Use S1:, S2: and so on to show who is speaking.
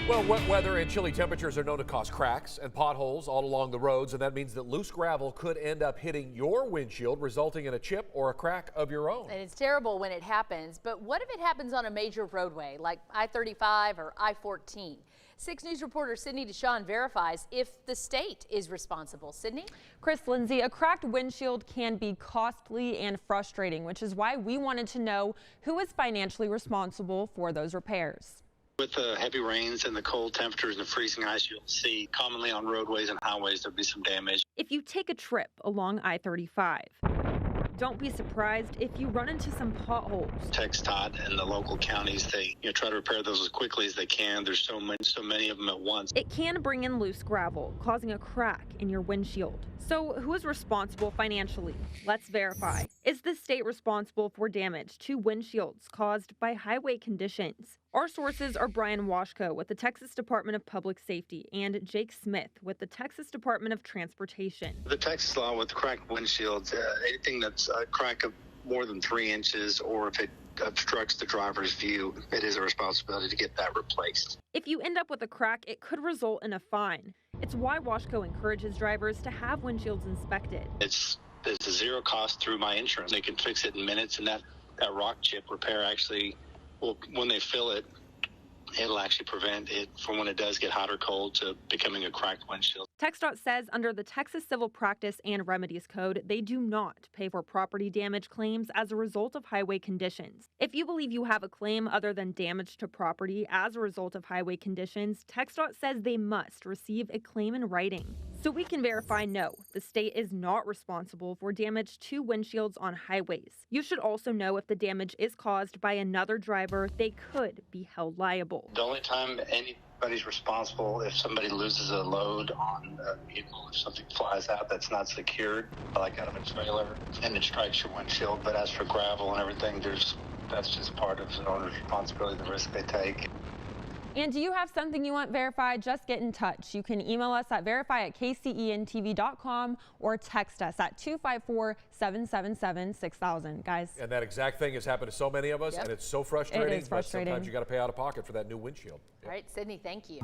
S1: Well, wet weather and chilly temperatures are known to cause cracks and potholes all along the roads, and that means that loose gravel could end up hitting your windshield, resulting in a chip or a crack of your own.
S2: And it's terrible when it happens, but what if it happens on a major roadway like I-35 or I-14? 6 News reporter Sydney Deshawn verifies if the state is responsible. Sydney?
S3: Chris, Lindsay, a cracked windshield can be costly and frustrating, which is why we wanted to know who is financially responsible for those repairs.
S4: With the heavy rains and the cold temperatures and the freezing ice, you'll see commonly on roadways and highways there'll be some damage.
S3: If you take a trip along I-35, don't be surprised if you run into some potholes.
S4: TxDOT and the local counties, they try to repair those as quickly as they can. There's so many of them at once.
S3: It can bring in loose gravel, causing a crack in your windshield. So who is responsible financially? Let's verify. Is the state responsible for damage to windshields caused by highway conditions? Our sources are Brian Washko with the Texas Department of Public Safety and Jake Smith with the Texas Department of Transportation.
S4: The Texas law with cracked windshields, anything that's a crack of more than 3 inches, or if it obstructs the driver's view, it is a responsibility to get that replaced.
S3: If you end up with a crack, it could result in a fine. It's why Washko encourages drivers to have windshields inspected.
S4: It's a zero cost through my insurance. They can fix it in minutes, and that rock chip repair actually, well, when they fill it, it'll actually prevent it from, when it does get hot or cold, to becoming a cracked windshield.
S3: TxDOT says under the Texas Civil Practice and Remedies Code, they do not pay for property damage claims as a result of highway conditions. If you believe you have a claim other than damage to property as a result of highway conditions, TxDOT says they must receive a claim in writing. So we can verify no, the state is not responsible for damage to windshields on highways. You should also know if the damage is caused by another driver, they could be held liable.
S4: The only time anybody's responsible if somebody loses a load on a vehicle, if something flies out that's not secured, like out of a trailer, and it strikes your windshield. But as for gravel and everything, that's just part of the owner's responsibility, the risk they take.
S3: And do you have something you want verified? Just get in touch. You can email us at verify@kcentv.com or text us at 254-777-6000. Guys.
S1: And that exact thing has happened to so many of us, and it's so frustrating.
S3: It is frustrating.
S1: But sometimes you got to pay out of pocket for that new windshield.
S2: All right, Sydney, thank you.